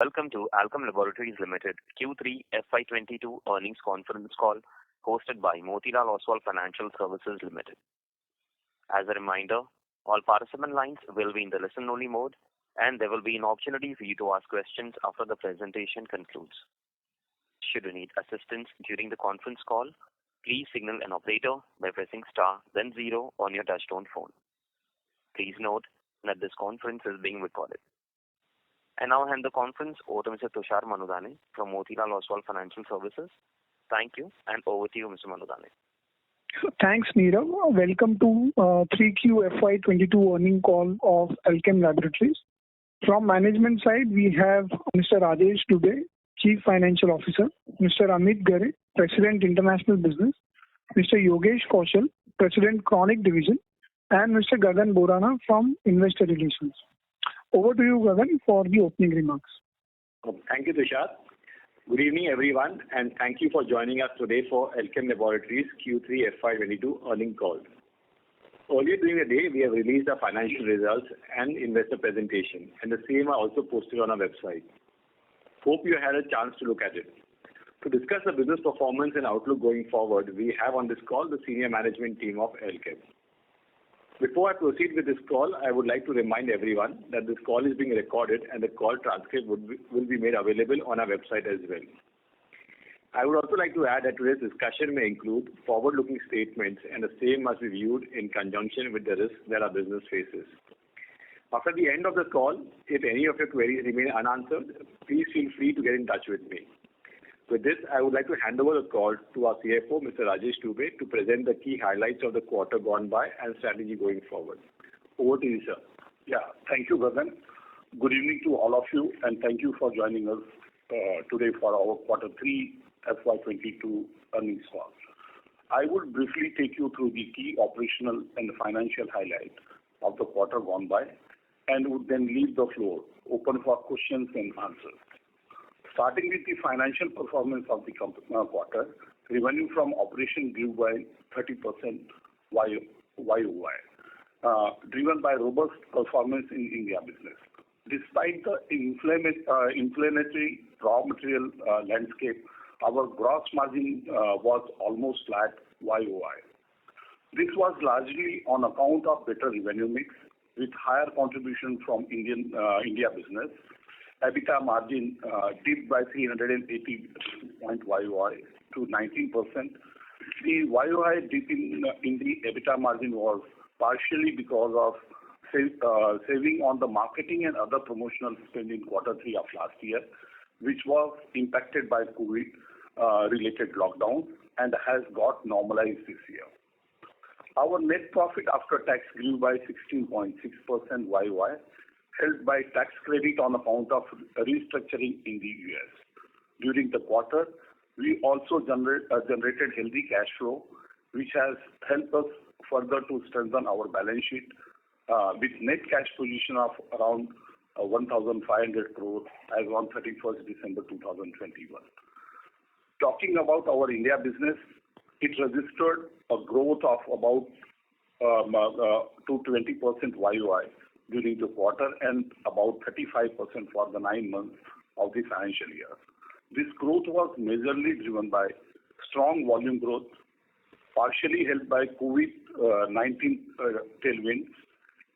Welcome to Alkem Laboratories Limited Q3FY22 earnings conference call hosted by Motilal Oswal Financial Services Limited. As a reminder, all participant lines will be in the listen-only mode, and there will be an opportunity for you to ask questions after the presentation concludes. Should you need assistance during the conference call, please signal an operator by pressing star then 0 on your touchtone phone. Please note that this conference is being recorded. I now hand the conference over to Mr. Tushar Manudhane from Motilal Oswal Financial Services. Thank you, and over to you, Mr. Manudhane. Thanks, Neerav. Welcome to 3QFY22 earnings call of Alkem Laboratories. From management side, we have Mr. Rajesh Dubey, Chief Financial Officer, Mr. Amit Ghare, President International Business, Mr. Yogesh Kaushal, President Chronic Division, and Mr. Gagan Borana from Investor Relations. Over to you, Gagan, for the opening remarks. Thank you, Tushar. Good evening, everyone, and thank you for joining us today for Alkem Laboratories Q3FY22 earnings call. Earlier during the day, we have released our financial results and investor presentation, and the same are also posted on our website. Hope you had a chance to look at it. To discuss the business performance and outlook going forward, we have on this call the senior management team of Alkem. Before I proceed with this call, I would like to remind everyone that this call is being recorded and the call transcript will be made available on our website as well. I would also like to add that today's discussion may include forward-looking statements, and the same must be viewed in conjunction with the risks that our business faces. After the end of the call, if any of your queries remain unanswered, please feel free to get in touch with me. With this, I would like to hand over the call to our CFO, Mr. Rajesh Dubey, to present the key highlights of the quarter gone by and strategy going forward. Over to you, sir. Yeah, thank you, Gagan. Good evening to all of you, and thank you for joining us today for our Quarter 3 FY22 earnings call. I would briefly take you through the key operational and financial highlights of the quarter gone by, and would then leave the floor open for questions and answers. Starting with the financial performance of the quarter, revenue from operation grew by 30% YOY, driven by robust performance in India business. Despite the inflationary raw material landscape, our gross margin was almost flat YOY. This was largely on account of better revenue mix with higher contribution from India business. EBITDA margin dipped by 380 points YOY to 19%. The YOY dip in the EBITDA margin was partially because of saving on the marketing and other promotional spend in Quarter 3 of last year, which was impacted by COVID-related lockdown and has got normalized this year. Our net profit after tax grew by 16.6% YOY, helped by tax credit on account of restructuring in the US. During the quarter, we also generated healthy cash flow, which has helped us further to strengthen our balance sheet with net cash position of around 1,500 crore as on 31st December 2021. Talking about our India business, it registered a growth of about 20% YOY during the quarter and about 35% for the 9 months of the financial year. This growth was majorly driven by strong volume growth, partially helped by COVID-19 tailwinds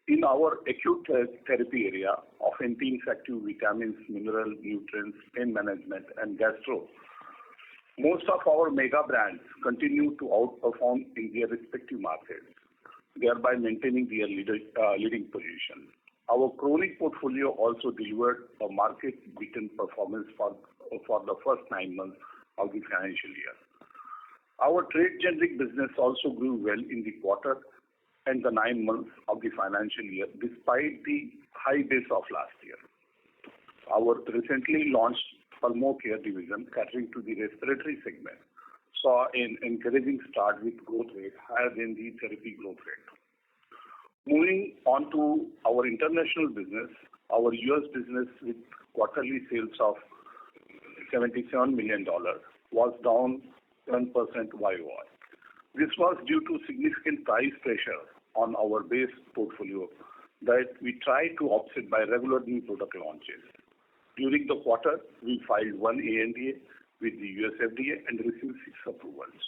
in our acute therapy area of anti-infective vitamins, mineral, nutrients, pain management, and gastro. Most of our mega brands continue to outperform in their respective markets, thereby maintaining their leading position. Our chronic portfolio also delivered a market-beaten performance for the first 9 months of the financial year. Our trade generic business also grew well in the quarter and the 9 months of the financial year, despite the high base of last year. Our recently launched Pulmo Care division, catering to the respiratory segment, saw an encouraging start with growth rate higher than the therapy growth rate. Moving on to our international business, our US business with quarterly sales of $77 million was down 10% YOY. This was due to significant price pressure on our base portfolio that we tried to offset by regular new product launches. During the quarter, we filed one ANDA with the US FDA and received 6 approvals.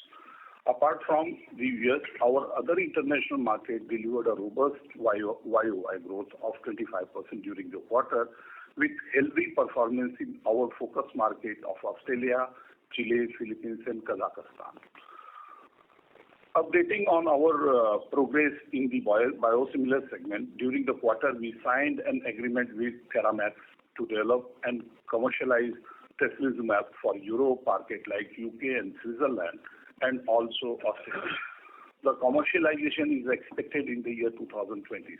Apart from the US, our other international market delivered a robust YOY growth of 25% during the quarter, with healthy performance in our focus market of Australia, Chile, Philippines, and Kazakhstan. Updating on our progress in the biosimilar segment, during the quarter we signed an agreement with Theramax to develop and commercialize trastuzumab for Europe market like UK and Switzerland and also Australia. The commercialization is expected in the year 2026.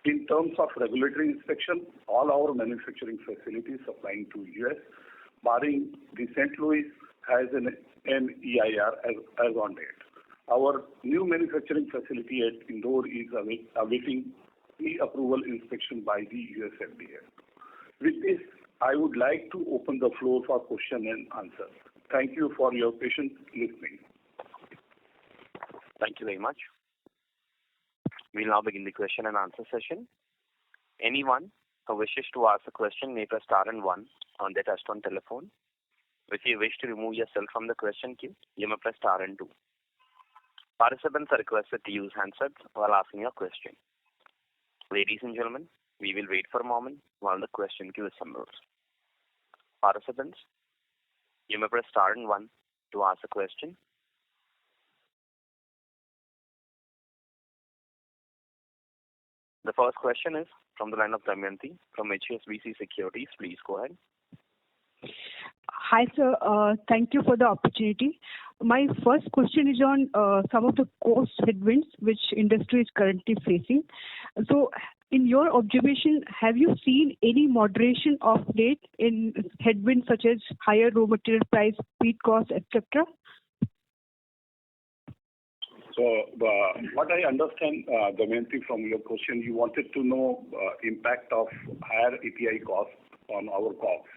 In terms of regulatory inspection, all our manufacturing facilities supplying to US, barring the St. Louis, has an EIR as on date. Our new manufacturing facility at Indore is awaiting pre-approval inspection by the US FDA. With this, I would like to open the floor for question and answer. Thank you for your patient listening. Thank you very much. We'll now begin the question and answer session. Anyone who wishes to ask a question may press star and one on their touchtone telephone. If you wish to remove yourself from the question queue, you may press star and two. Participants are requested to use handsets while asking a question. Ladies and gentlemen, we will wait for a moment while the question queue assembles. Participants, you may press star and one to ask a question. The first question is from the line of Damayanti from HSBC Securities. Please go ahead. Hi, sir. Thank you for the opportunity. My first question is on some of the cost headwinds which industry is currently facing. So, in your observation, have you seen any moderation of late in headwinds such as higher raw material price, feed costs, etc.? So, what I understand, Damayanti, from your question, you wanted to know impact of higher API costs on our costs.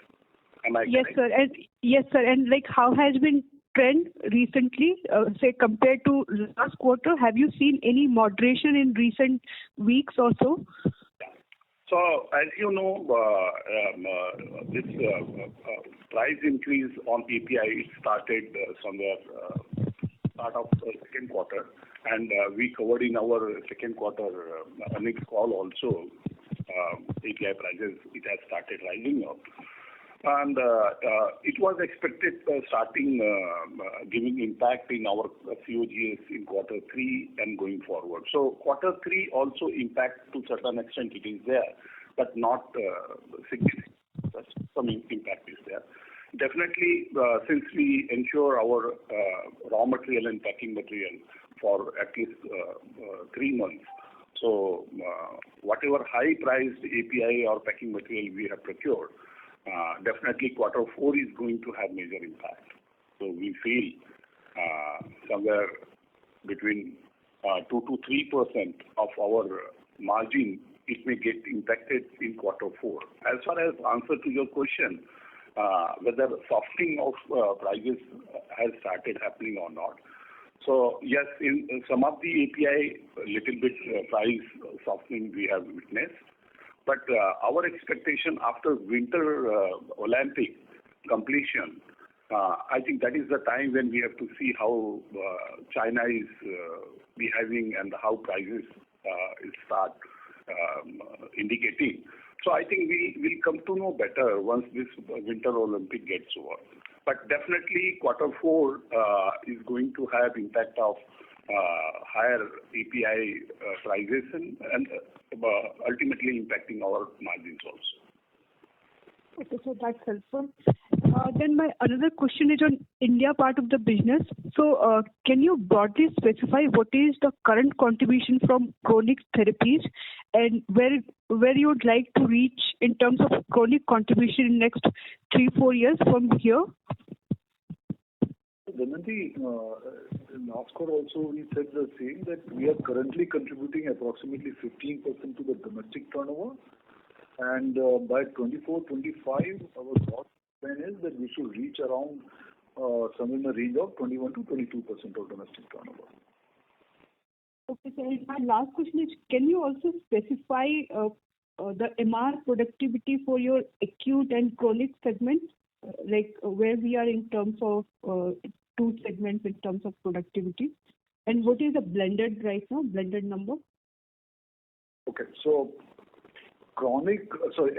Am I Yes, correct? sir. Yes, sir. And like, how has been trend recently, say compared to last quarter? Have you seen any moderation in recent weeks or so? So, as you know, this price increase on API started somewhere start of second quarter, and we covered in our second quarter earnings call also. API prices, it has started rising up. And it was expected starting giving impact in our COGS in quarter 3 and going forward. So quarter 3 also impact to certain extent it is there, but not significant. Some impact is there. Definitely, since we ensure our raw material and packing material for at least 3 months, so whatever high-priced API or packing material we have procured, definitely quarter 4 is going to have major impact. So we feel somewhere between 2 to 3% of our margin, it may get impacted in quarter 4. As far as answer to your question, whether softening of prices has started happening or not. So yes, in some of the API, little bit price softening we have witnessed. But our expectation after winter Olympic completion, I think that is the time when we have to see how China is behaving and how prices start indicating. So I think we will come to know better once this winter Olympic gets over. But definitely quarter 4 is going to have impact of higher API prices and ultimately impacting our margins also. Okay, so that's helpful. Then my another question is on India part of the business. So can you broadly specify what is the current contribution from chronic therapies and where you would like to reach in terms of chronic contribution in next 3-4 years from here? Damayanti, in last quarter also we said the same, that we are currently contributing approximately 15% to the domestic turnover, and by 24-25 our broad plan is that we should reach around somewhere in the range of 21 to 22% of domestic turnover. Okay, so my last question is, can you also specify the MR productivity for your acute and chronic segments, like where we are in terms of two segments in terms of productivity, and what is the blended right now, blended number? Okay, so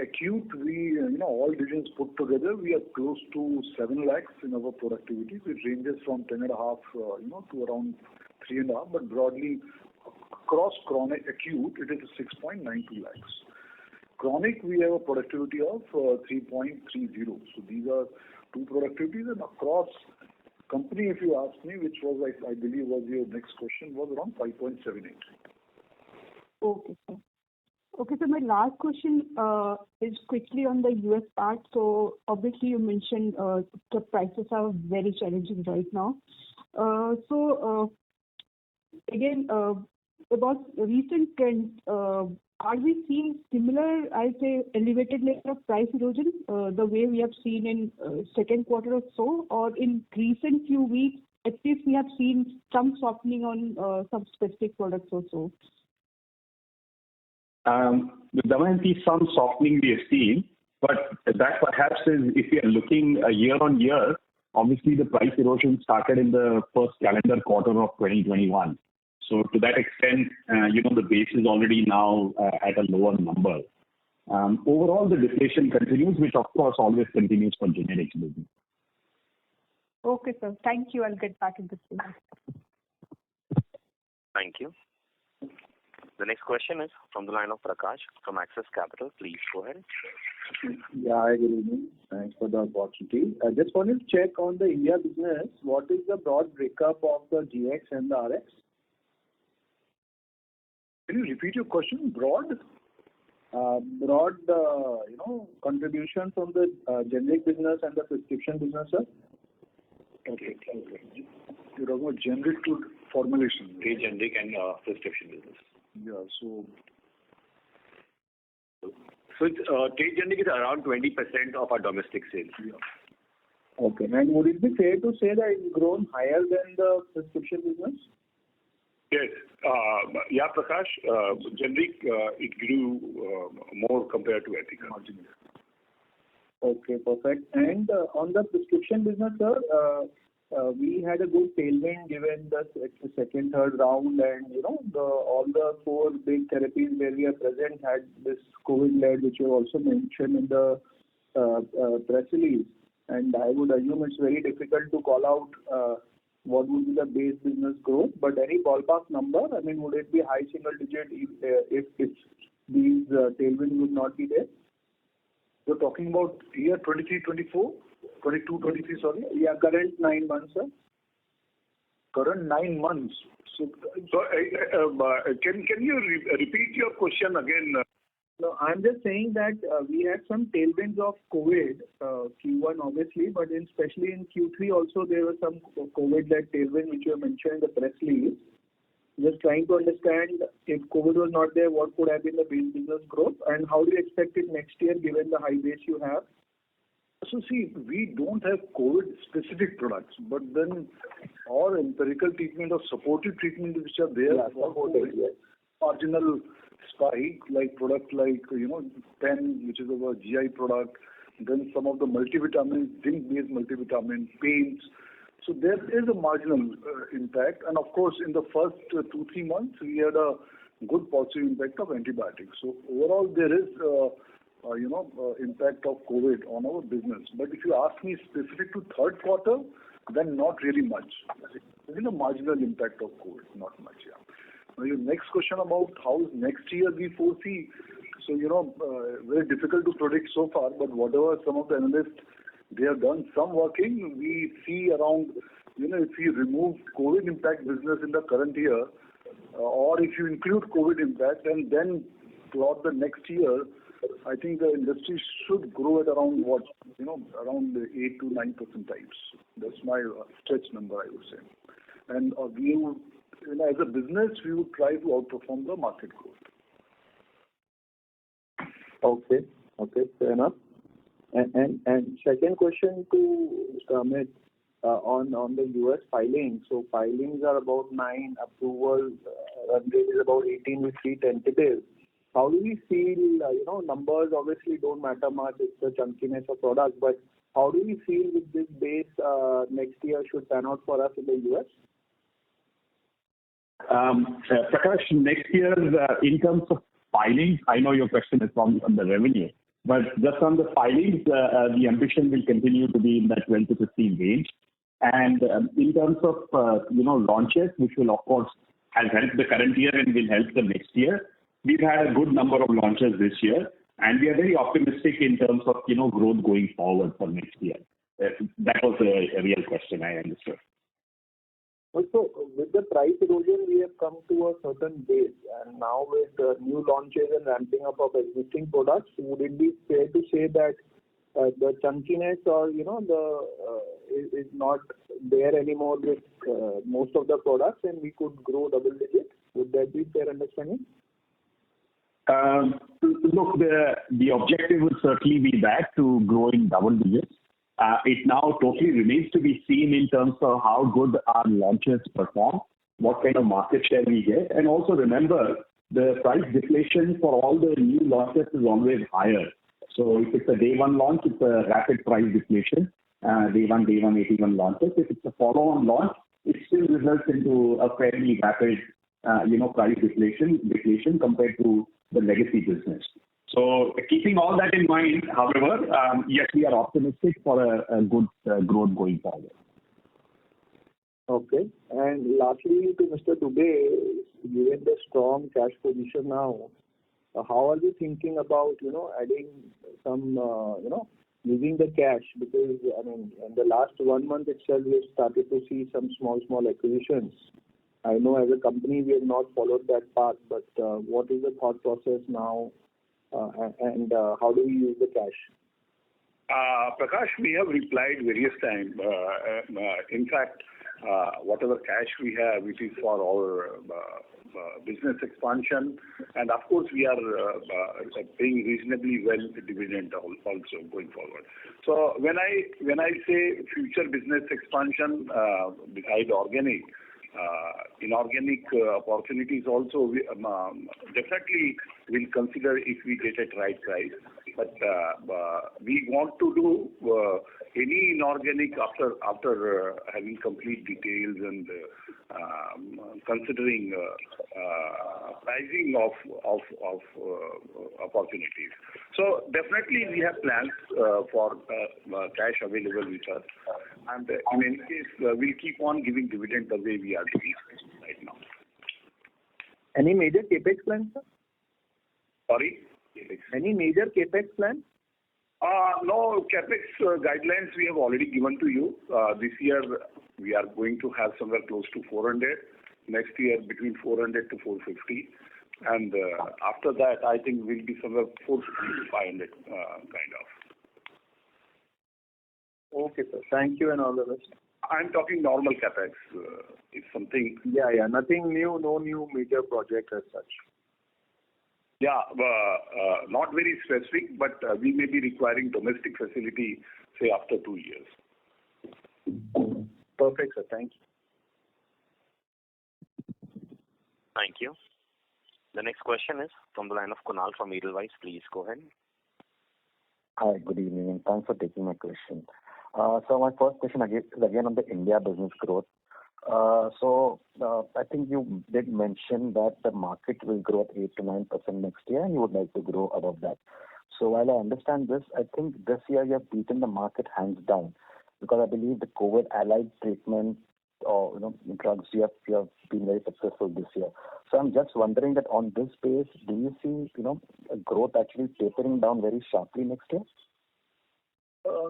acute, we, all divisions put together, we are close to 7 lakhs in our productivity. It ranges from 10.5, to around 3.5, but broadly across chronic acute, it is 6.92 lakhs. Chronic, we have a productivity of 3.30. So these are two productivities, and across company, if you ask me, which was, I believe was your next question, was around 5.78. Okay, sir. Okay, so my last question is quickly on the US part. So obviously you mentioned the prices are very challenging right now. Again, about recent trends, are we seeing similar, I say, elevated level of price erosion the way we have seen in second quarter or so, or in recent few weeks, at least we have seen some softening on some specific products or so? With Damayanti, some softening we have seen, but that perhaps is, if we are looking year on year, obviously the price erosion started in the first calendar quarter of 2021. So to that extent, the base is already now at a lower number. Overall, the deflation continues, which of course always continues for generics business. Okay, sir. Thank you. I'll get back in the queue. Thank you. The next question is from the line of Prakash from Axis Capital. Please go ahead. Yeah, hi, good evening. Thanks for the opportunity. I just wanted to check on the India business. What is the broad breakup of the GX and the RX? Can you repeat your question? Broad, contribution from the generic business and the prescription business, sir? Okay. You're talking about generic to formulation. Trade generic and prescription business. Yeah, so it's, trade generic is around 20% of our domestic sales. Yeah. Okay, and would it be fair to say that it's grown higher than the prescription business? Yes. Prakash, generic, it grew more compared to ethical. Okay, perfect. And on the prescription business, sir, we had a good tailwind given the second, third round, and all the 4 big therapies where we are present had this COVID-led, which you also mentioned in the press release. And I would assume it's very difficult to call out what would be the base business growth, but any ballpark number? I mean, would it be high single digit if these tailwinds would not be there? You're talking about year 23-24? 22-23, sorry? Yeah, current 9 months, sir. Current 9 months. So can you repeat your question again? No, I'm just saying that we had some tailwinds of COVID, Q1 obviously, but especially in Q3 also there was some COVID-led tailwind which you mentioned in the press release. Just trying to understand if COVID was not there, what could have been the base business growth, and how do you expect it next year given the high base you have? So see, we don't have COVID-specific products, but then our empirical treatment or supportive treatment which are there for COVID, marginal spike, like products like, Pen, which is our GI product, then some of the multivitamins, zinc-based multivitamin, paints. So there is a marginal impact, and of course, in the first 2-3 months, we had a good positive impact of antibiotics. So overall, there is impact of COVID on our business. But if you ask me specific to third quarter, then not really much. There is a marginal impact of COVID, not much. Yeah. Now your next question about how is next year we foresee. So very difficult to predict so far. But whatever some of the analysts they have done some working, we see around if you remove COVID impact business in the current year, or if you include COVID impact and then plot the next year, I think the industry should grow at around around 8 to 9% types. That's my stretch number, I would say. And we would, as a business, we would try to outperform the market growth. Okay, fair enough. And second question to Mr. Amit on the US filings. So filings are about 9, approval rate is about 18 with 3 tentative. how do we feel, numbers obviously don't matter much, it's the chunkiness of product, but how do we feel with this base next year should pan out for us in the US? Prakash, next year, in terms of filings, I know your question is on the revenue, but just on the filings, the ambition will continue to be in that 12 to 15 range. And in terms of, launches, which will, of course, has helped the current year and will help the next year, we've had a good number of launches this year, and we are very optimistic in terms of, growth going forward for next year. That was a real question, I understood. Also, with the price erosion, we have come to a certain base, and now with new launches and ramping up of existing products, would it be fair to say that the chunkiness or is not there anymore with most of the products, and we could grow double digits? Would that be fair understanding? Look, the objective would certainly be that, to grow in double digits. It now totally remains to be seen in terms of how good our launches perform, what kind of market share we get, and also remember the price deflation for all the new launches is always higher. So if it's a day one launch, it's a rapid price deflation. Day one, 81 launches. If it's a follow-on launch, it still results into a fairly rapid, price deflation compared to the legacy business. So keeping all that in mind, however, yes, we are optimistic for a good growth going forward. Okay. And lastly, to Mr. Dubey, given the strong cash position now, how are you thinking about, adding some, using the cash? Because, in the last 1 month itself, we have started to see some small acquisitions. I know as a company, we have not followed that path, but what is the thought process now, and how do we use the cash? Prakash, we have replied various times. In fact, whatever cash we have, it is for our business expansion, and of course we are paying reasonably well the dividend also going forward. So when I say future business expansion, beside organic, inorganic opportunities also, we definitely will consider if we get it right price. But we want to do any inorganic after having complete details and considering pricing of opportunities. So definitely we have plans for cash available with us, and in any case we'll keep on giving dividend the way we are doing right now. Any major capex plans, sir? Sorry? Any major capex plan? No, capex guidelines we have already given to you. This year we are going to have somewhere close to 400. Next year between 400 to 450. And after that, I think we'll be somewhere 450 to 500 kind of. Okay, sir. Thank you and all the best. I'm talking normal capex. It's something. Yeah. Nothing new, no new major project as such. Yeah, not very specific, but we may be requiring domestic facility, say, after 2 years. Perfect, sir. Thank you. Thank you. The next question is from the line of Kunal from Edelweiss. Please go ahead. Hi, good evening, and thanks for taking my question. So my first question is again on the India business growth. I think you did mention that the market will grow at 8 to 9% next year, and you would like to grow above that. So while I understand this, I think this year you have beaten the market hands down, because I believe the COVID allied treatment or drugs you have been very successful this year. So I'm just wondering that on this base, do you see a growth actually tapering down very sharply next year?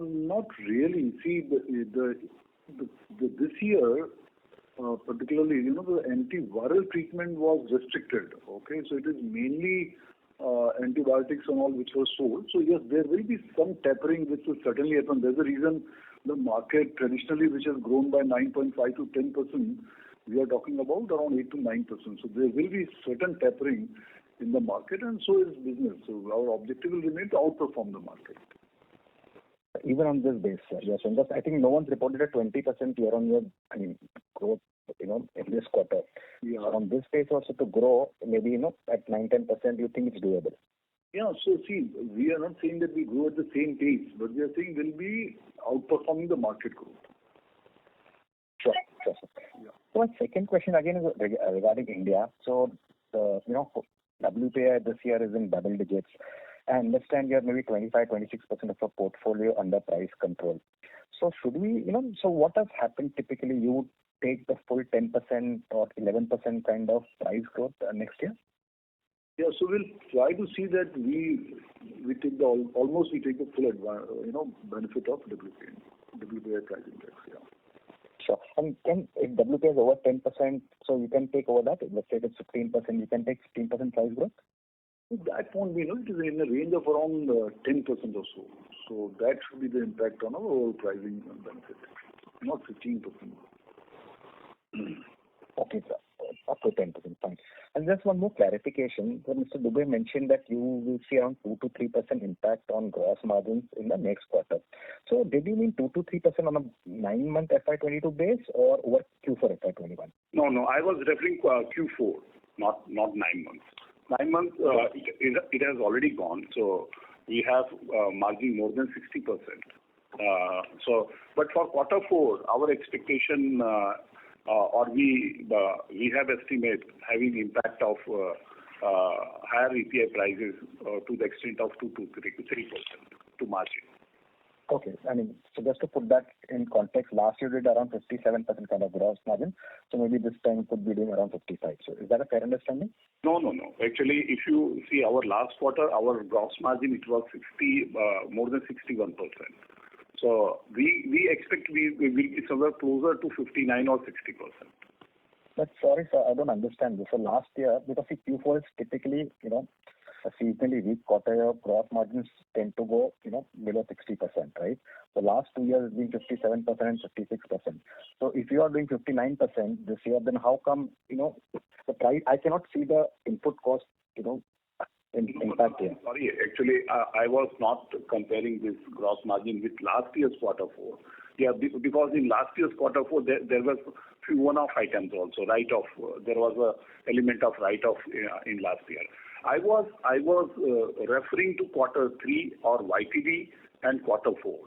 Not really. See, this year, particularly, the antiviral treatment was restricted. Okay, so it is mainly antibiotics and all which were sold. So yes, there will be some tapering which will certainly happen. There's a reason the market traditionally, which has grown by 9.5 to 10%, we are talking about around 8 to 9%. So there will be certain tapering in the market, and so is business. So our objective will remain to outperform the market. Even on this base, sir. Yes, and I think no one's reported a 20% year-on-year growth in this quarter. Yeah. So on this base also to grow, maybe, at 9-10%, you think it's doable? Yeah. So see, we are not saying that we grow at the same pace, but we are saying we'll be outperforming the market growth. Sure. Sir. Yeah. So my second question again is regarding India. So, WPI this year is in double digits. I understand you have maybe 25-26% of your portfolio under price control. So should we, so what has happened typically? You would take the full 10% or 11% kind of price growth next year? Yeah. So we'll try to see that we take the full benefit of WPI price index. Yeah. Sure. And if WPI is over 10%, so you can take over that. Let's say it's 15%, you can take 15% price growth. That won't be, it is in the range of around 10% or so. So that should be the impact on our overall pricing benefit, not 15%. Okay, sir. Up to 10%, fine. And just one more clarification. So Mr. Dubey mentioned that you will see around 2 to 3% impact on gross margins in the next quarter. So did you mean 2 to 3% on a 9-month FY22 base or over Q4 FY21? No, I was referring to Q4, not 9 months. 9 months, it has already gone. So we have margin more than 60%. But for quarter 4, our expectation we have estimate having impact of higher API prices to the extent of 2 to 3% to margin. Okay. So just to put that in context, last year we did around 57% kind of gross margin. So maybe this time could be doing around 55. So is that a fair understanding? No. Actually, if you see our last quarter, our gross margin, it was more than 61%. So we expect we will be somewhere closer to 59 or 60%. But sorry, sir, I don't understand this. So last year, because Q4 is typically, a seasonally weak quarter, your gross margins tend to go, below 60%, right? The last 2 years has been 57% and 56%. So if you are doing 59% this year, then how come, the price, I cannot see the input cost, impact here. Sorry, actually, I was not comparing this gross margin with last year's quarter 4. Yeah, because in last year's quarter 4, there were few one-off items also, write-off. There was a element of write-off in last year. I was referring to quarter 3 or YTD and quarter 4.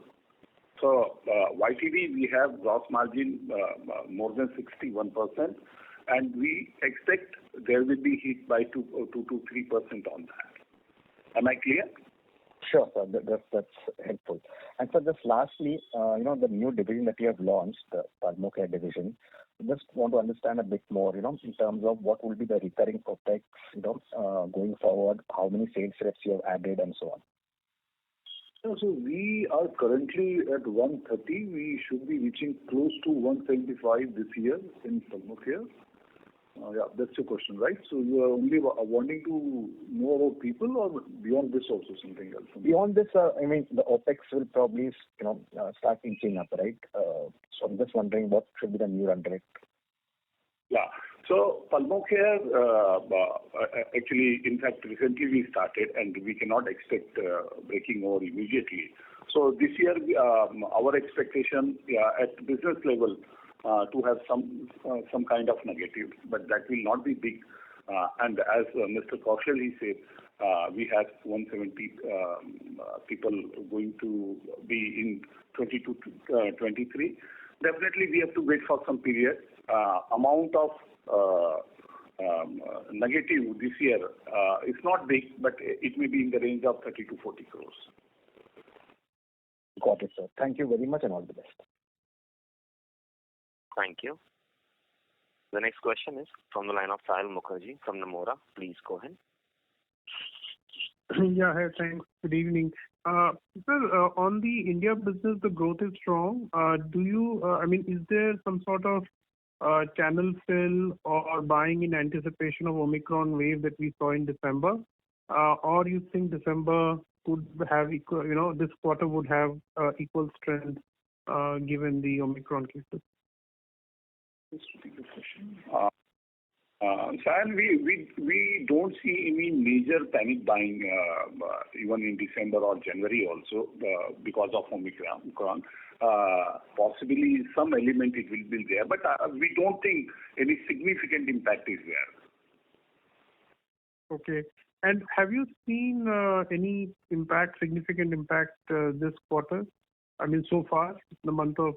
So YTD we have gross margin more than 61%, and we expect there will be hit by 2 to 3% on that. Am I clear? Sure, sir. That's helpful. And so just lastly, the new division that you have launched, the Pulmocare division, just want to understand a bit more, in terms of what will be the recurring OpEx, going forward, how many sales reps you have added and so on. So we are currently at 130. We should be reaching close to 175 this year in Pulmocare. Yeah, that's your question, right? So you are only wanting to know about people or beyond this also something else? Beyond this, the OpEx will probably, start inching up, right? So I'm just wondering what should be the new run rate. Yeah. So Pulmocare, actually, in fact, recently we started and we cannot expect breaking over immediately. So this year, our expectation at business level to have some kind of negative, but that will not be big. And as Mr. Kaushal he said, we have 170 people going to be in 22-23. Definitely, we have to wait for some period. Amount of negative this year is not big, but it may be in the range of 30 to 40 crores. Got it, sir. Thank you very much and all the best. Thank you. The next question is from the line of Sahil Mukherjee from Nomura. Please go ahead. Yeah, hi, thanks. Good evening. Sir, on the India business, the growth is strong. Is there some sort of channel fill or buying in anticipation of Omicron wave that we saw in December? Or you think December could have equal, this quarter would have equal strength given the Omicron cases? Sayan, we don't see any major panic buying even in December or January also because of Omicron. Possibly some element it will be there, but we don't think any significant impact is there. Okay. And have you seen any significant impact this quarter? I mean, so far, the month of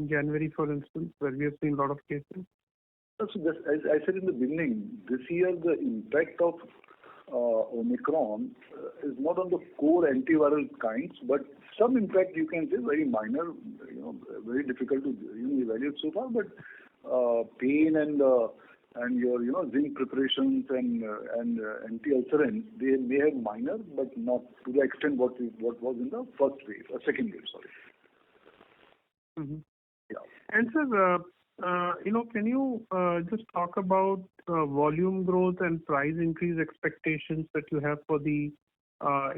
January, for instance, where we have seen a lot of cases? So as I said in the beginning, this year the impact of Omicron is not on the core antiviral kinds, but some impact you can say very minor, very difficult to evaluate so far. But pain and your zinc preparations and anti-ulcerants, they may have minor, but not to the extent what was in the second wave. Sorry. Mm-hmm. Yeah. And sir, can you just talk about volume growth and price increase expectations that you have for the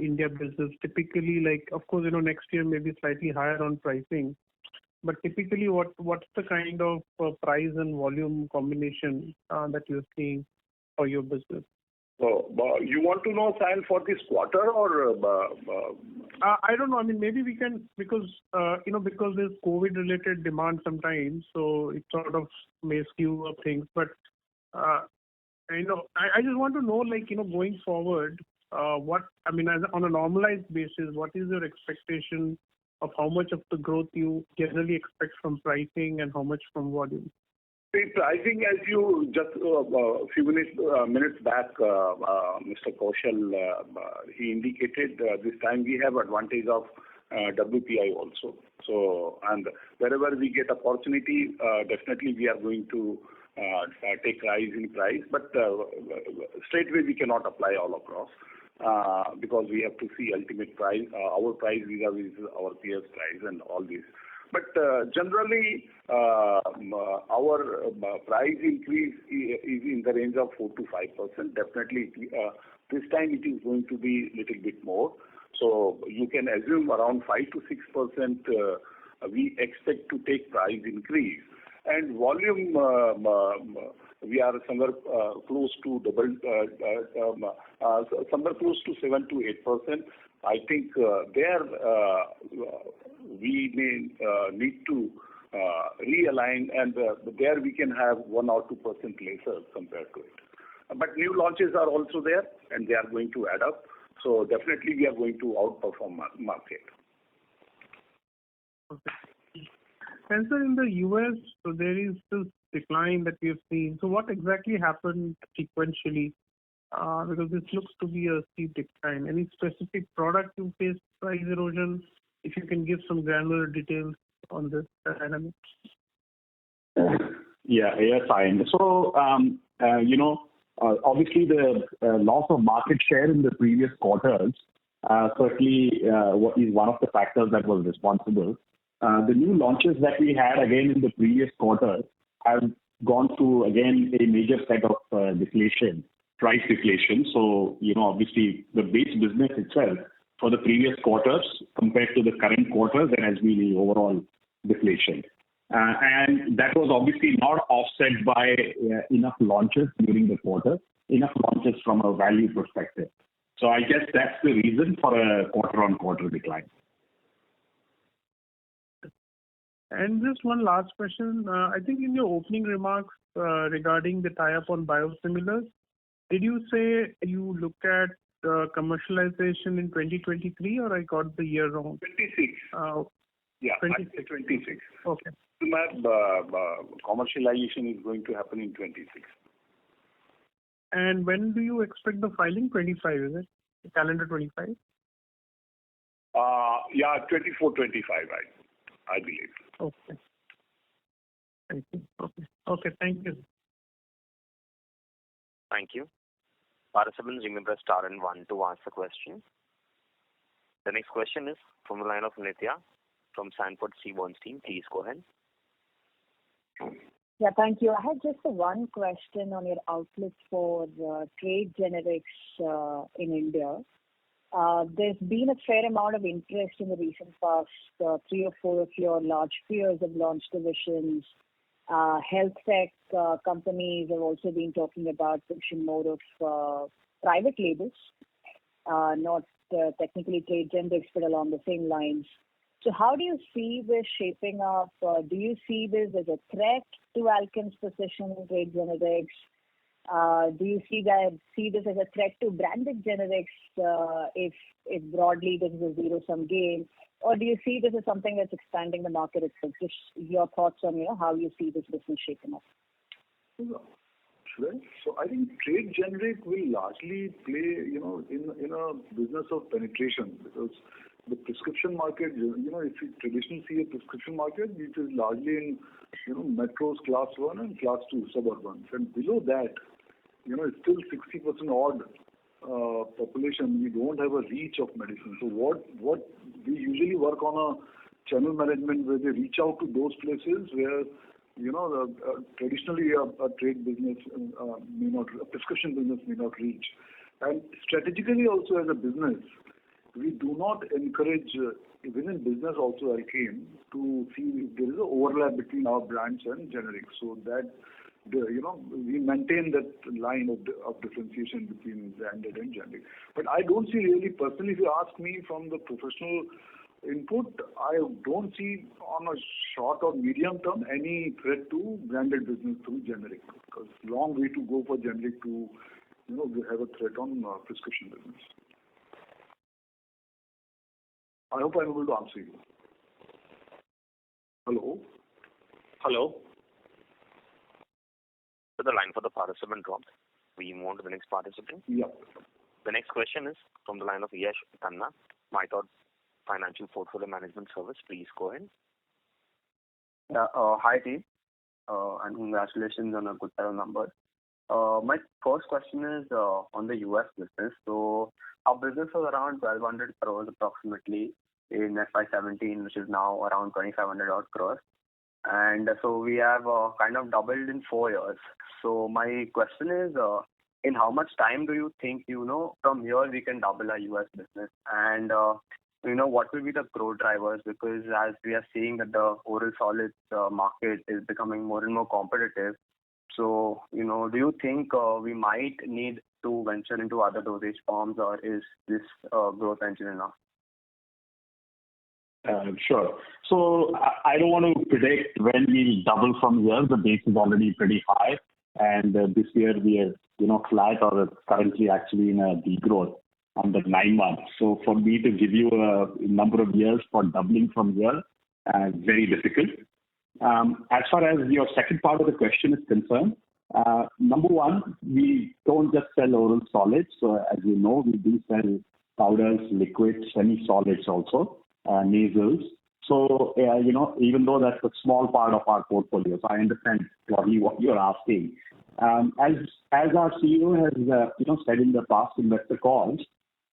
India business? Typically, like, of course, next year may be slightly higher on pricing, but typically what's the kind of price and volume combination that you're seeing for your business? So, you want to know, Sayan, for this quarter or? I don't know. I mean, maybe we can, because there's COVID-related demand sometimes, so it sort of may skew up things. But I just want to know, like, going forward, on a normalized basis, what is your expectation of how much of the growth you generally expect from pricing and how much from volume? Pricing, as you just a few minutes back, Mr. Kaushal, he indicated this time we have advantage of WPI also. So, and wherever we get opportunity, definitely we are going to take rise in price, but straight away we cannot apply all across because we have to see ultimate price, our price vis-a-vis our peers' price and all this. But generally, our price increase is in the range of 4 to 5%. Definitely, this time it is going to be a little bit more. So you can assume around 5 to 6% we expect to take price increase. And volume, we are somewhere close to somewhere close to 7 to 8%. I think there we may need to realign, and there we can have 1 or 2% lesser compared to it. But new launches are also there, and they are going to add up. So definitely we are going to outperform market. Okay. And sir, in the US, so there is this decline that we have seen. So what exactly happened sequentially? Because this looks to be a steep decline. Any specific product you faced price erosion? If you can give some granular details on this dynamic. Yeah, fine. So, obviously the loss of market share in the previous quarters certainly is one of the factors that was responsible. The new launches that we had again in the previous quarter have gone through again a major set of price deflation. So, obviously the base business itself for the previous quarters compared to the current quarters, there has been the overall deflation. And that was obviously not offset by enough launches during the quarter, enough launches from a value perspective. So I guess that's the reason for a quarter-on-quarter decline. And just one last question. I think in your opening remarks regarding the tie-up on biosimilars, did you say you look at commercialization in 2023, or I got the year wrong? 26. Yeah, 26. 26. Okay. Commercialization is going to happen in 26. And when do you expect the filing? 25, is it? Calendar 25? Yeah, 24, 25, I believe. Okay. Thank you. Okay, thank you. Thank you. Participants, remember star and 1 to ask the question. The next question is from the line of Nitya from Sanford C. Bernstein. Please go ahead. Yeah, thank you. I had just one question on your outlook for trade generics in India. There's been a fair amount of interest in the recent past. 3 or 4 of your large peers have launched divisions. Health tech companies have also been talking about pushing more of private labels, not technically trade generics, but along the same lines. So how do you see this shaping up? Do you see this as a threat to Alkem's position in trade generics? Do you see this as a threat to branded generics if broadly this is a zero-sum game? Or do you see this as something that's expanding the market itself? Just your thoughts on how you see this business shaping up. Sure. So I think trade generic will largely play, in a business of penetration, because the prescription market, if you traditionally see a prescription market, it is largely in, metros, class 1 and class 2 suburbans. And below that, it's still 60% odd population. We don't have a reach of medicine. So what we usually work on a channel management where they reach out to those places where traditionally a trade business a prescription business may not reach. And strategically also as a business, we do not encourage within business also Alkem to see if there is an overlap between our brands and generics. So that we maintain that line of differentiation between branded and generic. But I don't see really personally, if you ask me from the professional input, I don't see on a short or medium term any threat to branded business through generic, because long way to go for generic to have a threat on prescription business. I hope I'm able to answer you. Hello? So the line for the participant dropped. We move on to the next participant. Yeah. The next question is from the line of Yash Khanna, Mithod Financial Portfolio Management Service. Please go ahead. Yeah, hi team, and congratulations on a good set of numbers. My first question is on the US business. So our business was around 1,200 crores approximately in FY17, which is now around 2,500 odd crores. And so we have kind of doubled in 4 years. So my question is, in how much time do you think, from here we can double our US business? And, what will be the growth drivers? Because as we are seeing that the oral solids market is becoming more and more competitive. So, do you think we might need to venture into other dosage forms, or is this growth engine enough? Sure. So I don't want to predict when we'll double from here. The base is already pretty high, and this year we are, flat or currently actually in a degrowth on the 9 months. So for me to give you a number of years for doubling from here, very difficult. As far as your second part of the question is concerned, number one, we don't just sell oral solids. So as you know, we do sell powders, liquids, semi-solids also. Nasals. So, even though that's a small part of our portfolio, so I understand probably what you're asking. As our CEO has, said in the past investor calls,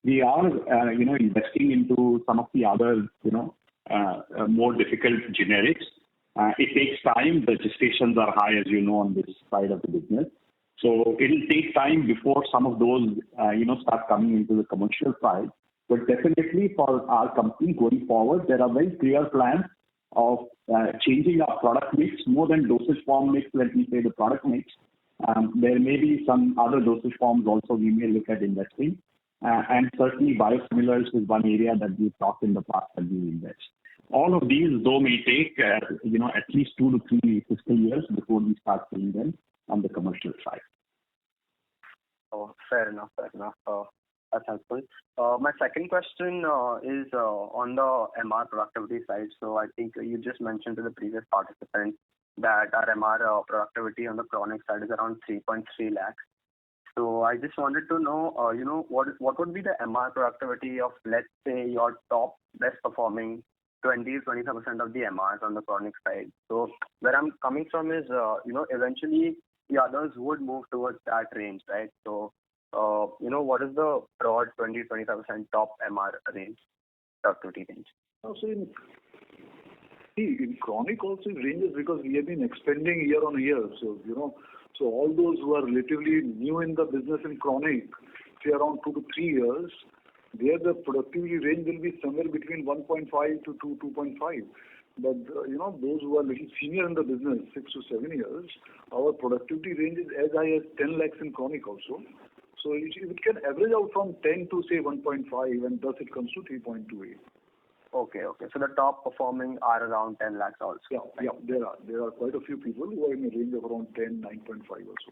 we are, investing into some of the other, more difficult generics. It takes time. The gestations are high, as you know, on this side of the business. So it will take time before some of those, start coming into the commercial side. But definitely for our company going forward, there are very clear plans of changing our product mix, more than dosage form mix, let me say the product mix. There may be some other dosage forms also we may look at investing. And certainly biosimilars is one area that we've talked in the past that we invest. All of these, though, may take, at least 2 to 3 fiscal years before we start seeing them on the commercial side. Oh, fair enough. That's helpful. My second question is on the MR productivity side. So I think you just mentioned to the previous participant that our MR productivity on the chronic side is around 3.3 lakhs. So I just wanted to know, what would be the MR productivity of, let's say, your top best performing 20-25% of the MRs on the chronic side. So where I'm coming from is, eventually the others would move towards that range, right? So what is the broad 20-25% top MR range, productivity range? So in chronic also it ranges because we have been expanding year on year. So, so all those who are relatively new in the business in chronic, say around 2 to 3 years, There the productivity range will be somewhere between 1.5 to 2.5. But those who are little senior in the business, 6 to 7 years, our productivity range is as high as 10 lakhs in chronic also. So it can average out from 10 to say 1.5, and thus it comes to 3.28. Okay. So the top performing are around 10 lakhs also. Yeah. There are quite a few people who are in a range of around 10, 9.5 also.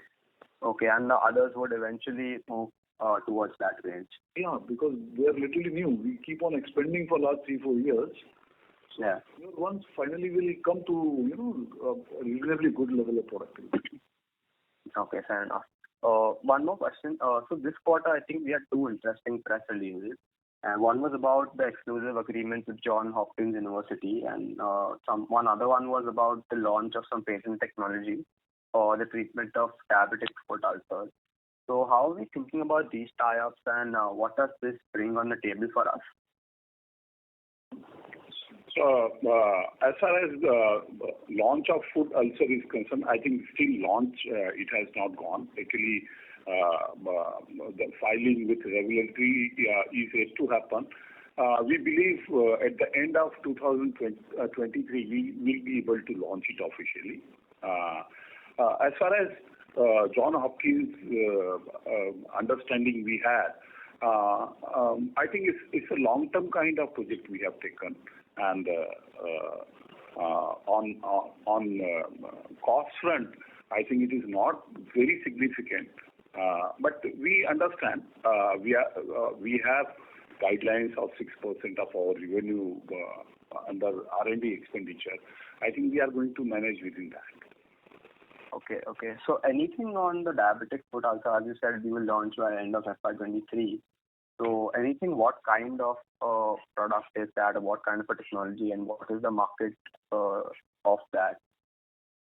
Okay, and the others would eventually move towards that range. Yeah, because they are literally new. We keep on expanding for last 3-4 years. So yeah. Once finally will come to a reasonably good level of productivity. Okay, fair enough. One more question. So this quarter, I think we had 2 interesting press releases. And one was about the exclusive agreement with Johns Hopkins University, and one other one was about the launch of some patent technology for the treatment of diabetic foot ulcers. So how are we thinking about these tie-ups, and what does this bring on the table for us? So as far as the launch of foot ulcer is concerned, I think still launch it has not gone. Actually, the filing with regulatory is yet to happen. We believe at the end of 2023 we will be able to launch it officially. As far as Johns Hopkins understanding we had, I think it's a long-term kind of project we have taken, and on cost front, I think it is not very significant. But we understand we have guidelines of 6% of our revenue under R&D expenditure. I think we are going to manage within that. Okay. So anything on the diabetic foot ulcer, as you said, we will launch by end of FY23. So anything, what kind of product is that, or what kind of a technology, and what is the market of that?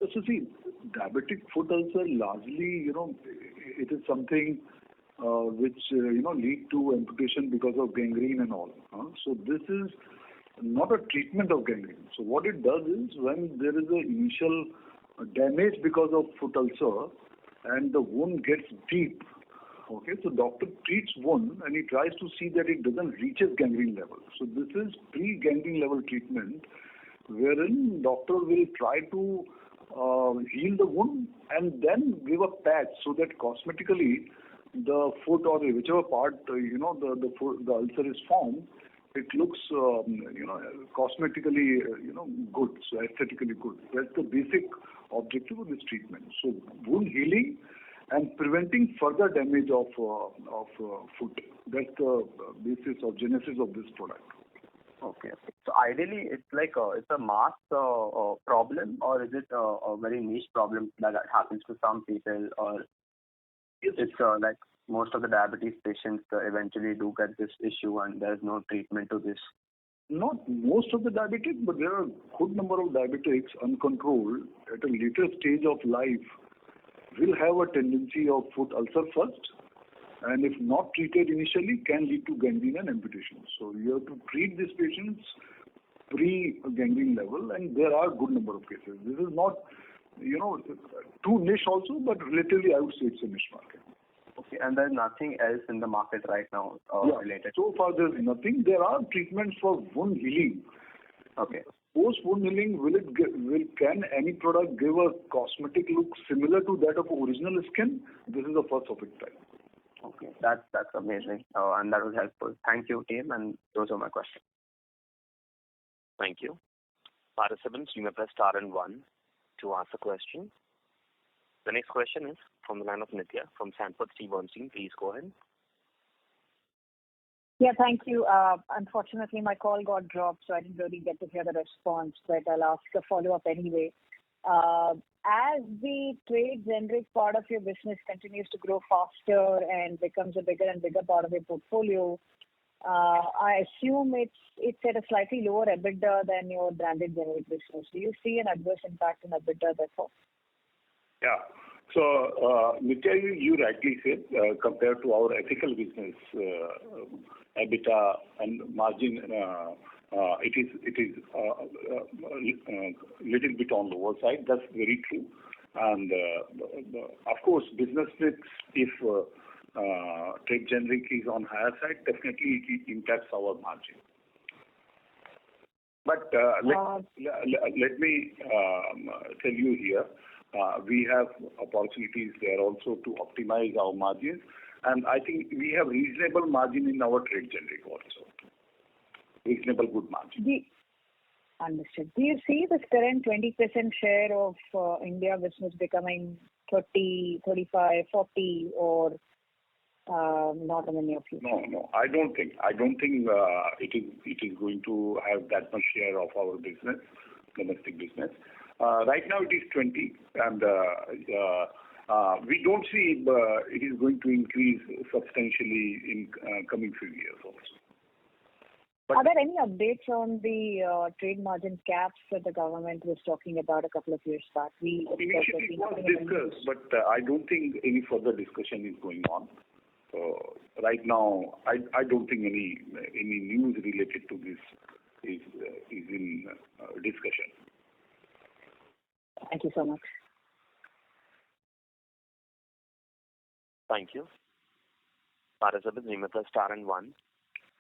So see, diabetic foot ulcer largely, it is something which lead to amputation because of gangrene and all. So this is not a treatment of gangrene. So what it does is, when there is an initial damage because of foot ulcer and the wound gets deep, okay, so doctor treats wound and he tries to see that it doesn't reaches gangrene level. So this is pre-gangrene level treatment, wherein doctor will try to heal the wound and then give a patch so that cosmetically the foot or whichever part the ulcer is formed, it looks cosmetically good, so aesthetically good. That's the basic objective of this treatment. So wound healing and preventing further damage of foot. That's the basis or genesis of this product. Okay. So ideally, it's like it's a mass problem, or is it a very niche problem that happens to some people, or it's like most of the diabetes patients eventually do get this issue and there's no treatment to this? Not most of the diabetics, but there are a good number of diabetics uncontrolled at a later stage of life will have a tendency of foot ulcer first, and if not treated initially can lead to gangrene and amputation. So you have to treat these patients pre-gangrene level, and there are a good number of cases. This is not too niche also, but relatively I would say it's a niche market. Okay, and there's nothing else in the market right now related? So far there's nothing. There are treatments for wound healing. Okay. Post wound healing, can any product give a cosmetic look similar to that of original skin? This is the first of its type. Okay, that's amazing, and that was helpful. Thank you, team, and those are my questions. Thank you. Participants, you may press star and 1 to ask a question. The next question is from the line of Nitya from Sanford C. Bernstein. Please go ahead. Yeah, thank you. Unfortunately, my call got dropped, so I didn't really get to hear the response, but I'll ask a follow-up anyway. As the trade generic part of your business continues to grow faster and becomes a bigger and bigger part of your portfolio, I assume it's at a slightly lower EBITDA than your branded generic business. Do you see an adverse impact in EBITDA therefore? Yeah. So, Nitya, you rightly said, compared to our ethical business, EBITDA and margin, it is little bit on the lower side. That's very true. And of course, business mix, if trade generic is on higher side, definitely it impacts our margin. But let me tell you here, we have opportunities there also to optimize our margins, and I think we have reasonable margin in our trade generic also. Reasonable good margin. Understood. Do you see this current 20% share of India business becoming 30, 35, 40, or not in the near future? No, I don't think it is going to have that much share of our business, domestic business. Right now it is 20, and we don't see it is going to increase substantially in coming few years also. But are there any updates on the trade margin caps that the government was talking about a couple of years back? Initially it was discussed, but I don't think any further discussion is going on. Right now, I don't think any news related to this is in discussion. Thank you so much. Thank you. Participants, remember star and 1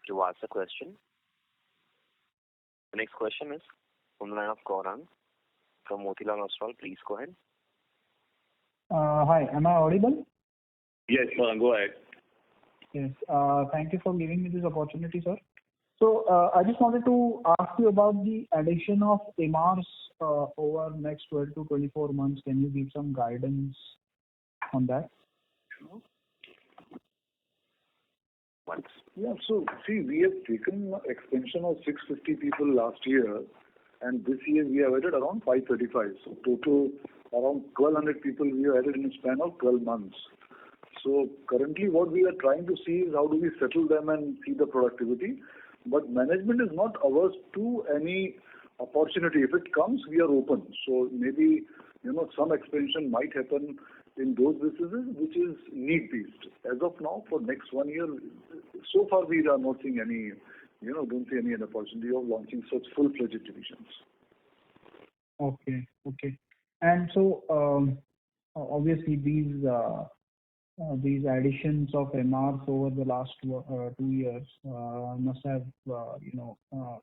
to ask a question. The next question is from the line of Gaurang from Motilal Oswal. Please go ahead. Hi, am I audible? Yes, go ahead. Yes. Thank you for giving me this opportunity, sir. So I just wanted to ask you about the addition of MRs over next 12 to 24 months. Can you give some guidance on that? Yeah, so see, we have taken expansion of 650 people last year, and this year we have added around 535. So total around 1,200 people we have added in a span of 12 months. So currently what we are trying to see is how do we settle them and see the productivity. But management is not averse to any opportunity. If it comes, we are open. So maybe, some expansion might happen in those businesses which is need-based. As of now, for next 1 year, so far we are not seeing any, don't see any opportunity of launching such full-fledged divisions. Okay. And so obviously these additions of MRs over the last 2 years must have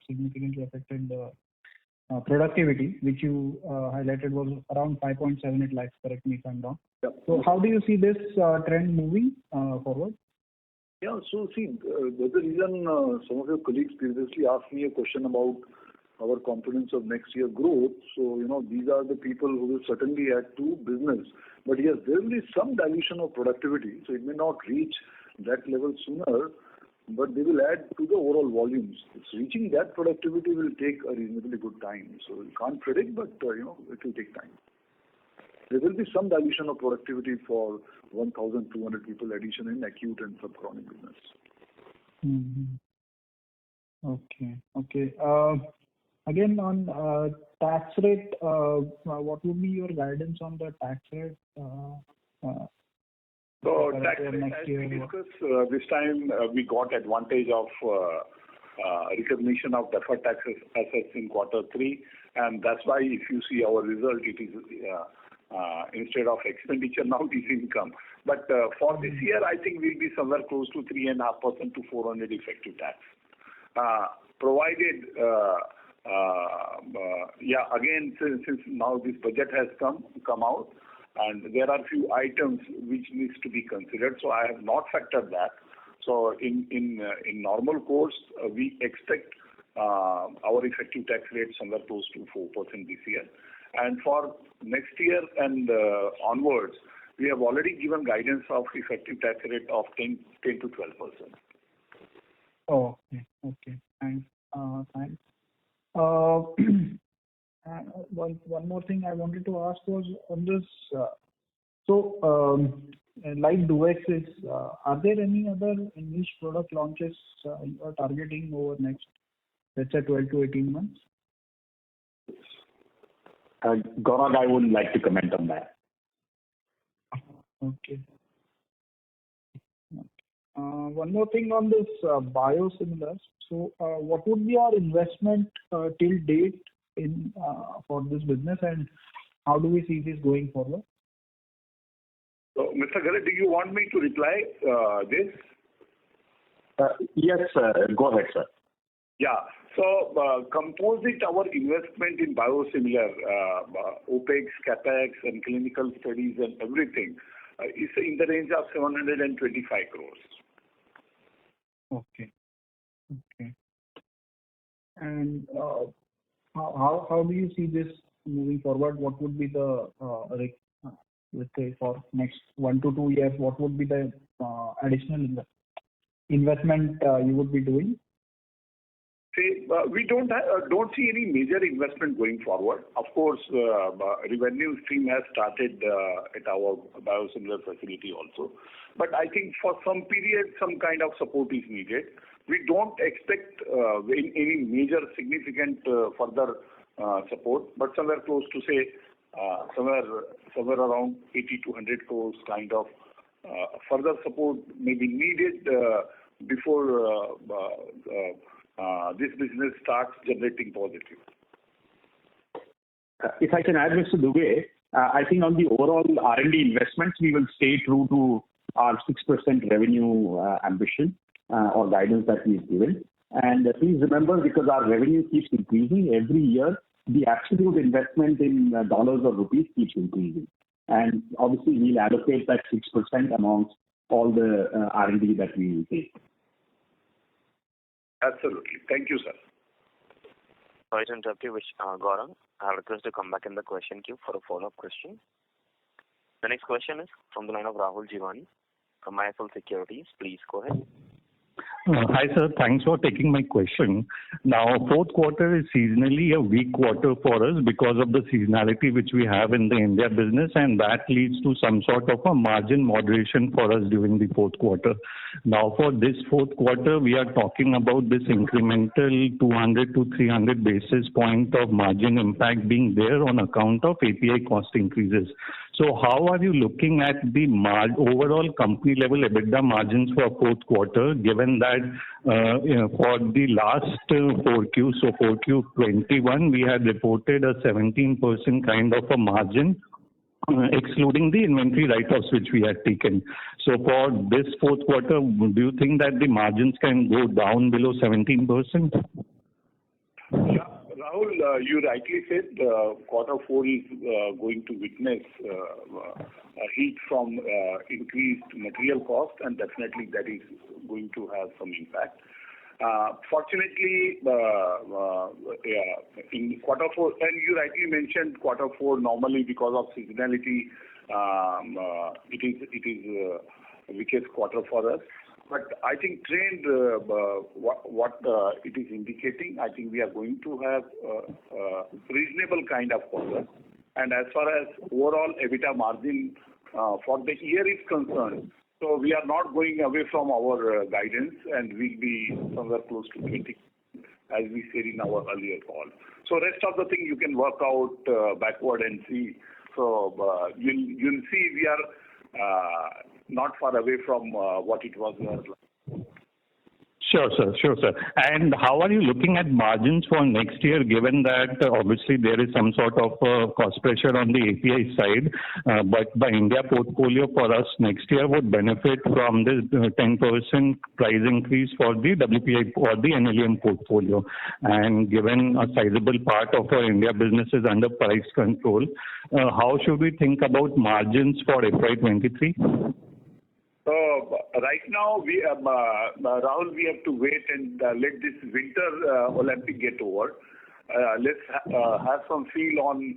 significantly affected the productivity, which you highlighted was around 5.78 lakhs. Correct me if I'm wrong. Yeah. So how do you see this trend moving forward? Yeah, so see, there's a reason some of your colleagues previously asked me a question about our confidence of next year growth. So, these are the people who will certainly add to business. But yes, there will be some dilution of productivity. So it may not reach that level sooner, but they will add to the overall volumes. It's reaching that productivity will take a reasonably good time. So we can't predict, but, it will take time. There will be some dilution of productivity for 1,200 people addition in acute and subchronic business. Mm-hmm. Okay. Again, on tax rate, what would be your guidance on the tax rate? So tax rate, as we discussed, this time we got advantage of recognition of deferred tax assets in Q3, and that's why if you see our result, it is instead of expenditure now it is income. But for this year, I think we'll be somewhere close to 3.5% to 400 effective tax, provided. Again, since now this budget has come out, and there are few items which needs to be considered, so I have not factored that. So in normal course, we expect our effective tax rate somewhere close to 4% this year. And for next year and onwards, we have already given guidance of effective tax rate of 10 to 12%. Oh, okay. Thanks. One more thing I wanted to ask was on this. Like Duexis, are there any other niche product launches you are targeting over next, let's say, 12 to 18 months? Gaurang, I wouldn't like to comment on that. Okay. One more thing on this biosimilars. So, what would be our investment till date in for this business, and how do we see this going forward? So, Mr. Garat, do you want me to reply this? Yes, go ahead, sir. Yeah. So, composite our investment in biosimilar, OPEX, CAPEX, and clinical studies and everything is in the range of 725 crores. Okay. And how do you see this moving forward? What would be the let's say for next 1 to 2 years? What would be the additional investment you would be doing? We don't see any major investment going forward. Of course, revenue stream has started at our biosimilar facility also. But I think for some period, some kind of support is needed. We don't expect any major significant further support, but somewhere close to say somewhere around 80 to 100 crores kind of further support may be needed before this business starts generating positive. If I can add, Mr. Dubey, I think on the overall R&D investments, we will stay true to our 6% revenue ambition or guidance that we've given. And please remember, because our revenue keeps increasing every year, the absolute investment in dollars or rupees keeps increasing. And obviously, we'll allocate that 6% amongst all the R&D that we will take. Absolutely. Thank you, sir. Sorry to interrupt you, Gaurang. I'll request to come back in the question queue for a follow-up question. The next question is from the line of Rahul Jivani from IIFL Securities. Please go ahead. Hi, sir. Thanks for taking my question. Now, fourth quarter is seasonally a weak quarter for us because of the seasonality which we have in the India business, and that leads to some sort of a margin moderation for us during the fourth quarter. Now, for this fourth quarter, we are talking about this incremental 200 to 300 basis point of margin impact being there on account of API cost increases. So how are you looking at the overall company level EBITDA margins for fourth quarter, given that for the last 4Q, so 4Q21, we had reported a 17% kind of a margin, excluding the inventory write-offs which we had taken. So for this fourth quarter, do you think that the margins can go down below 17%? Yeah. Rahul, you rightly said quarter four is going to witness heat from increased material cost, and definitely that is going to have some impact. Fortunately, in quarter four, and you rightly mentioned quarter four normally because of seasonality, it is weakest quarter for us. But I think trend, what it is indicating, I think we are going to have reasonable kind of quarter. And as far as overall EBITDA margin for the year is concerned, so we are not going away from our guidance, and we'll be somewhere close to 20, as we said in our earlier call. So rest of the thing you can work out backward and see. So you'll see we are not far away from what it was last. Sure, sir. And how are you looking at margins for next year, given that obviously there is some sort of cost pressure on the API side, but the India portfolio for us next year would benefit from this 10% price increase for the WPI or the NLEM portfolio. And given a sizable part of our India business is under price control, how should we think about margins for FY23? So right now, Rahul, we have to wait and let this winter Olympic get over. Let's have some feel on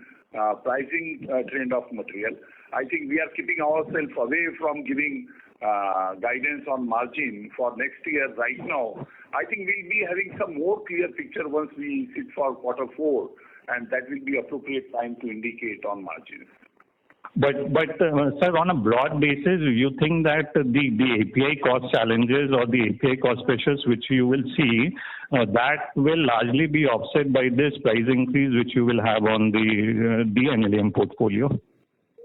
pricing trend of material. I think we are keeping ourselves away from giving guidance on margin for next year right now. I think we'll be having some more clear picture once we sit for quarter four, and that will be appropriate time to indicate on margins. But sir, on a broad basis, you think that the API cost challenges or the API cost pressures which you will see, that will largely be offset by this price increase which you will have on the NLEM portfolio?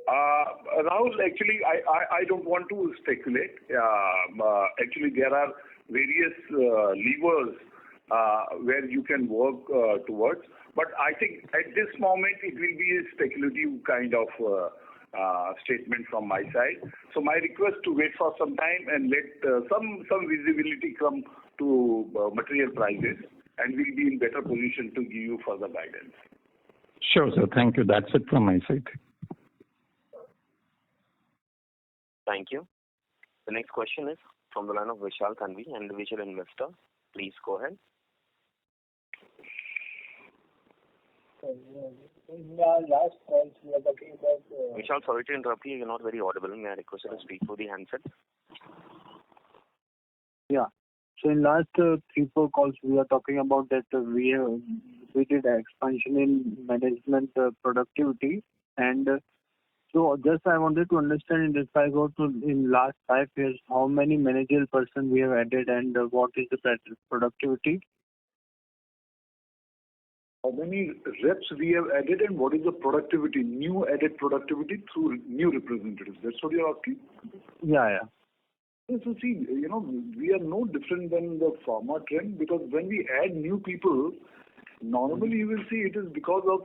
Rahul, actually, I don't want to speculate. Actually, there are various levers where you can work towards. But I think at this moment, it will be a speculative kind of statement from my side. So my request to wait for some time and let some visibility come to material prices, and we'll be in better position to give you further guidance. Sure, sir. Thank you. That's it from my side. Thank you. The next question is from the line of Vishal Tanvi, individual investor. Please go ahead. In our last calls, we are talking about... Vishal, sorry to interrupt you. You're not very audible. May I request you to speak through the handset? Yeah. So in last 3-4 calls, we are talking about that we did expansion in management productivity, and so just I wanted to understand, if I go to in last 5 years, how many managerial person we have added, and what is the productivity? How many reps we have added and what is the productivity, new added productivity through new representatives? That's what you're asking? Yeah. So see, we are no different than the pharma trend, because when we add new people, normally you will see it is because of,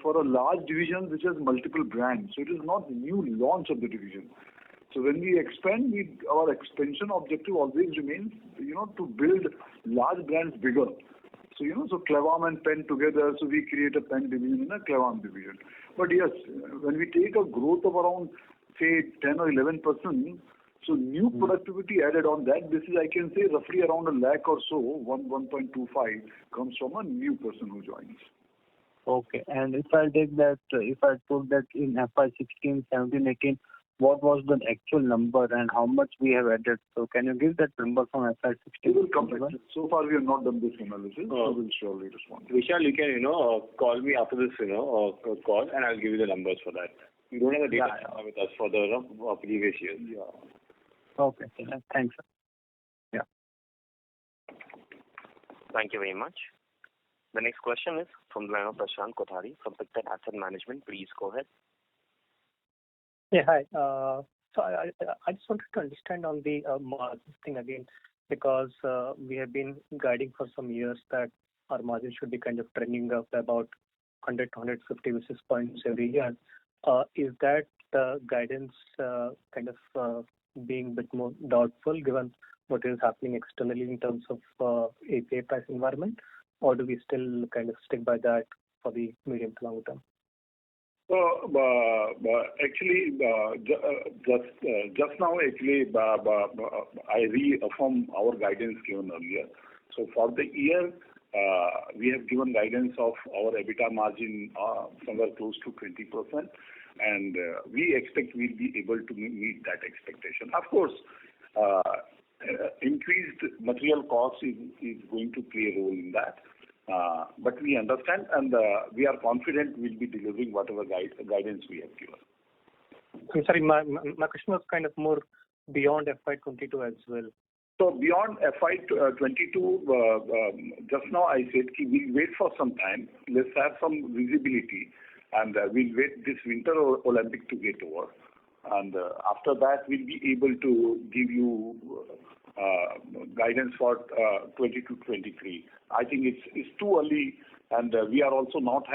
for a large division which has multiple brands. So it is not new launch of the division. So when we expand, our expansion objective always remains, to build large brands bigger. So, so Clavam and Pen together, so we create a Pen division and a Clavam division. But yes, when we take a growth of around, say, 10 or 11%, so new productivity added on that, this is, I can say, roughly around 1 lakh or so, 1.25 comes from a new person who joins. Okay. And if I take that, if I put that in FY16, 17, 18, what was the actual number and how much we have added? So can you give that number from FY16? We will come back. So far we have not done this analysis. We will surely respond. Vishal, you can, call me after this, call, and I'll give you the numbers for that. You don't have the data with us for the previous years. Yeah. Okay. Thanks, sir. Yeah. Thank you very much. The next question is from the line of Prashant Kothari from Pictet Asset Management. Please go ahead. Yeah, hi. So I just wanted to understand on the margins thing again, because we have been guiding for some years that our margin should be kind of trending up by about 100 to 150 basis points every year. Is that guidance kind of being a bit more doubtful given what is happening externally in terms of API price environment, or do we still kind of stick by that for the medium to long term? Actually, just now, I reaffirm our guidance given earlier. So for the year, we have given guidance of our EBITDA margin somewhere close to 20%, and we expect we'll be able to meet that expectation. Of course, increased material cost is going to play a role in that. But we understand, and we are confident we'll be delivering whatever guidance we have given. I'm sorry, my question was kind of more beyond FY22 as well. So beyond FY22, just now I said we'll wait for some time. Let's have some visibility, and we'll wait this Winter Olympic to get over. And after that, we'll be able to give you guidance for 22-23. I think it's too early, and we are also not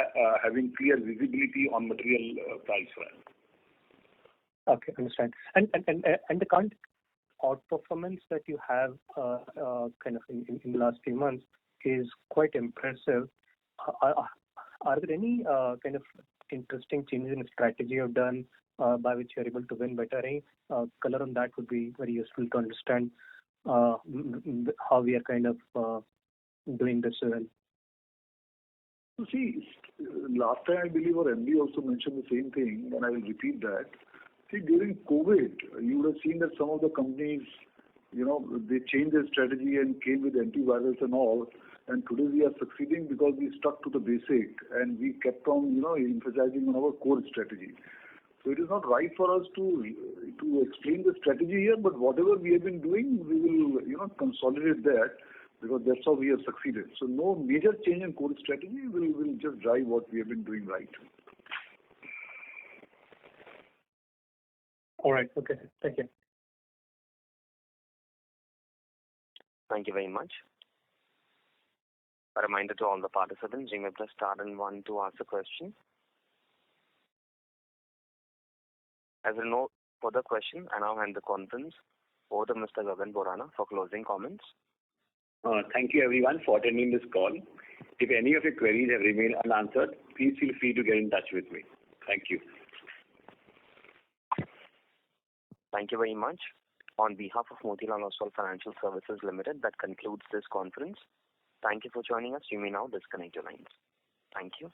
having clear visibility on material price front. Okay, understand. And the current outperformance that you have kind of in the last few months is quite impressive. Are there any kind of interesting changes in strategy you've done by which you're able to win better? Any color on that would be very useful to understand how we are kind of doing this well. So see, last time I believe our MD also mentioned the same thing, and I will repeat that. See, during COVID, you would have seen that some of the companies, they changed their strategy and came with antivirals and all. And today we are succeeding because we stuck to the basic and we kept on, emphasizing on our core strategy. So it is not right for us to explain the strategy here, but whatever we have been doing, we will, consolidate that, because that's how we have succeeded. So no major change in core strategy. Will just drive what we have been doing right. All right. Okay. Thank you. Thank you very much. A reminder to all the participants, you may press star and 1 to ask a question. As there are no further question, I now hand the conference over to Mr. Gagan Borana for closing comments. Thank you everyone for attending this call. If any of your queries have remained unanswered, please feel free to get in touch with me. Thank you. Thank you very much. On behalf of Motilal Oswal Financial Services Limited, that concludes this conference. Thank you for joining us. You may now disconnect your lines. Thank you.